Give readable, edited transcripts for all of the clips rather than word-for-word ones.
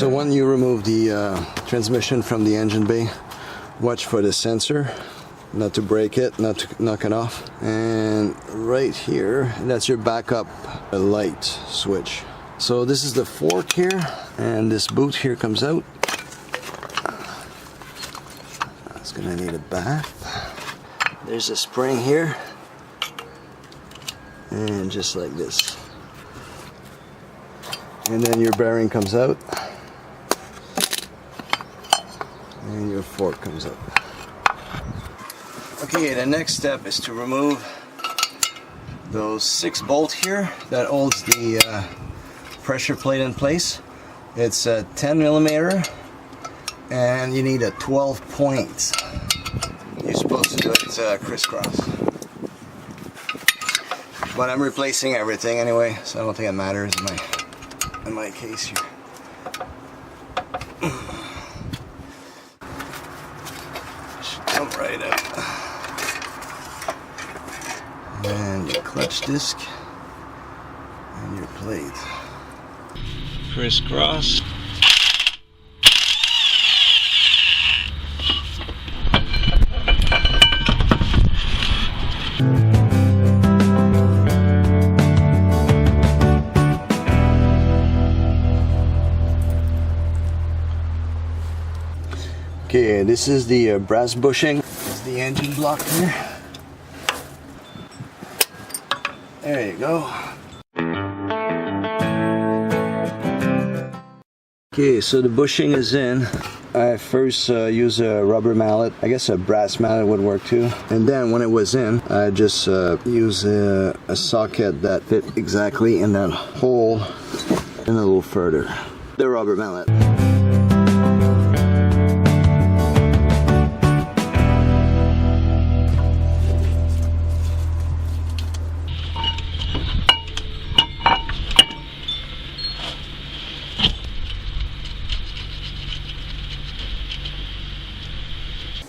So when you remove the transmission from the engine bay, watch for the sensor, not to break it, not to knock it off. And right here, that's your backup light switch. So this is the fork here, and this boot here comes out. It's gonna need a bath. There's a spring here, and just like this. And then your bearing comes out, and your fork comes out. Okay, the next step is to remove those 6 bolts here that holds the pressure plate in place. It's a 10 millimeter, and you need a 12 point. You're supposed to do it crisscross. But I'm replacing everything anyway, so I don't think it matters in my case here. Should come right out. And your clutch disc and your plate. Crisscross. Okay, this is the brass bushing. This is the engine block here. There you go. Okay, so the bushing is in. I first use a rubber mallet. I guess a brass mallet would work too. And then when it was in, I just use a socket that fit exactly in that hole and a little further. The rubber mallet.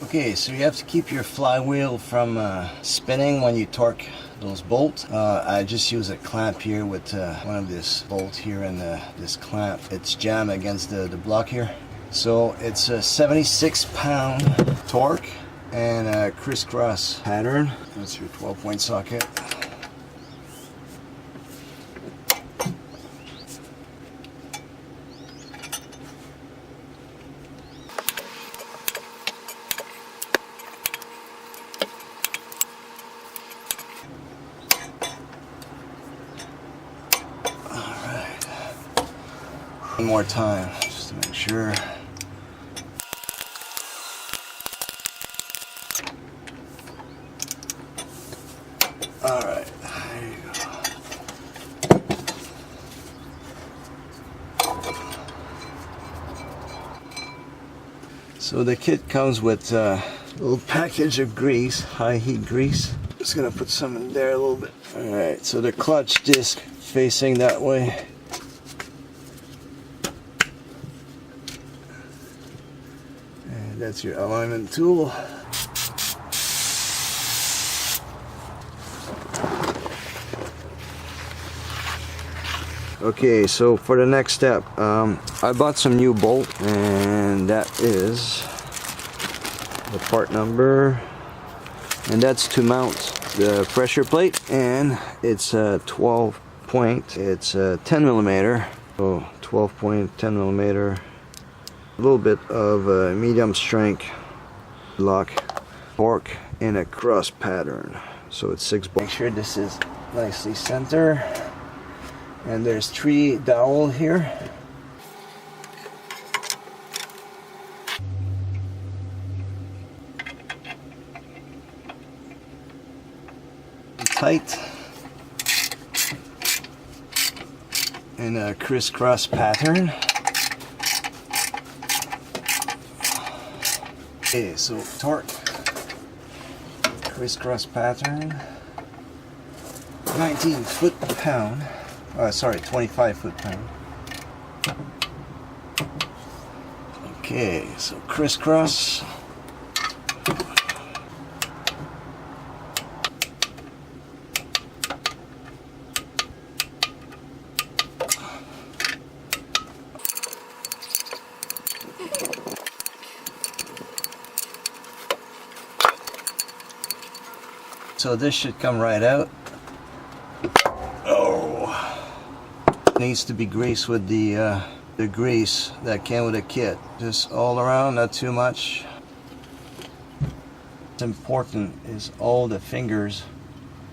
Okay, so you have to keep your flywheel from spinning when you torque those bolts. I just use a clamp here with one of this bolt here and this clamp. It's jammed against the block here. So it's a 76 pound torque and a crisscross pattern. That's your 12-point socket. One more time, just to make sure. Alright, there you go. So the kit comes with a little package of grease, high heat grease. Just gonna put some in there a little bit. Alright, so the clutch disc facing that way. That's your alignment tool. Okay, so for the next step, I bought some new bolt, and that is the part number, and that's to mount the pressure plate, and it's a 12 point, it's a 10 millimeter, so 12 point, 10 millimeter. A little bit of a medium strength lock fork in a cross pattern, so it's 6 bolts. Make sure this is nicely center, and there's 3 dowel here. Tight in a crisscross pattern. Okay, so torque, crisscross pattern, 19 foot-pound, sorry, 25 foot-pound. Okay, so crisscross. So this should come right out. Oh, needs to be greased with the grease that came with the kit. Just all around, not too much. What's important is all the fingers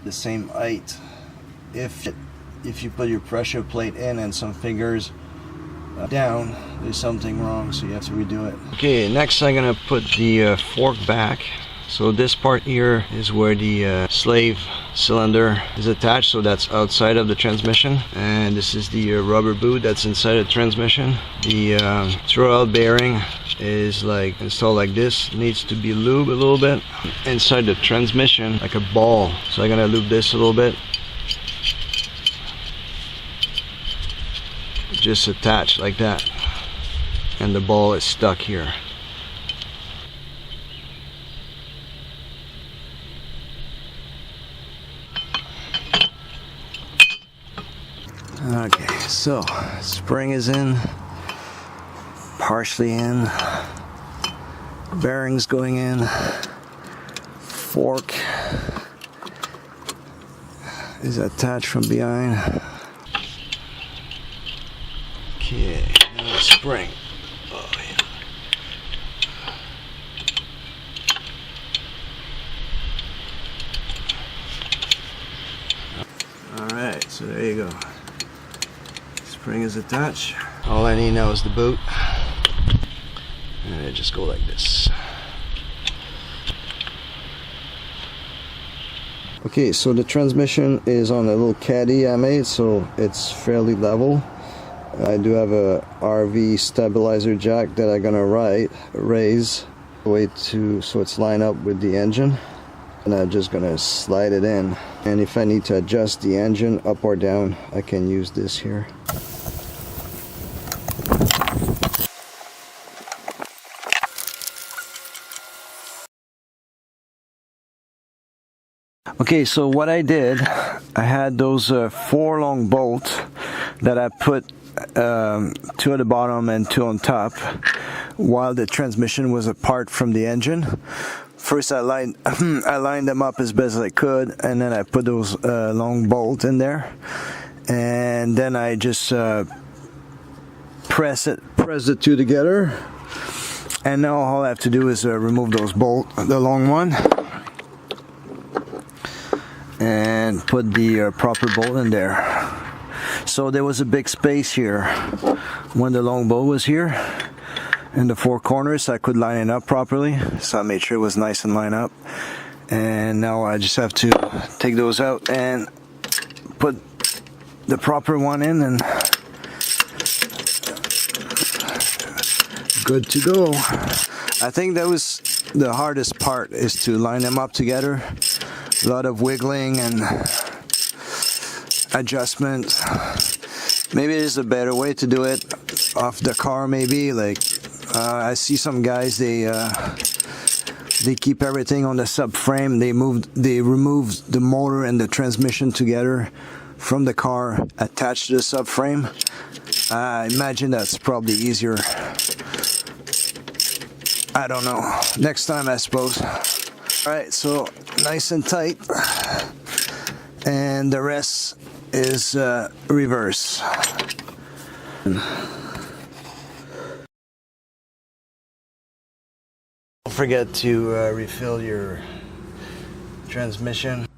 the same height. If you put your pressure plate in and some fingers down, there's something wrong, so you have to redo it. Okay, next I'm gonna put the fork back. So this part here is where the slave cylinder is attached, so that's outside of the transmission, and this is the rubber boot that's inside the transmission. The throwout bearing is like installed like this, needs to be lubed a little bit inside the transmission like a ball. So I'm gonna lube this a little bit, just attached like that, and the ball is stuck here. Okay, so spring is in, partially in, bearings going in, fork is attached from behind. Okay, now the spring. Oh yeah. Alright, so there you go. Spring is attached. All I need now is the boot, and I just go like this. Okay, so the transmission is on a little caddy I made, so it's fairly level. I do have a RV stabilizer jack that I'm gonna raise way to so it's lined up with the engine, and I'm just gonna slide it in. And if I need to adjust the engine up or down, I can use this here. Okay, so what I did, I had those 4 long bolts that I put 2 at the bottom and 2 on top while the transmission was apart from the engine. First I lined them up as best as I could, and then I put those long bolts in there, and then I just press the 2 together, and now all I have to do is remove those bolts, the long one, and put the proper bolt in there. So there was a big space here when the long bolt was here in the 4 corners, so I could line it up properly. So I made sure it was nice and lined up, and now I just have to take those out and put the proper one in, and good to go. I think that was the hardest part, is to line them up together. A lot of wiggling and adjustment. Maybe there's a better way to do it off the car, maybe. Like I see some guys, they keep everything on the subframe. They remove the motor and the transmission together from the car, attached to the subframe. I imagine that's probably easier. I don't know. Next time, I suppose. Alright, so nice and tight, and the rest is reverse. Don't forget to refill your transmission.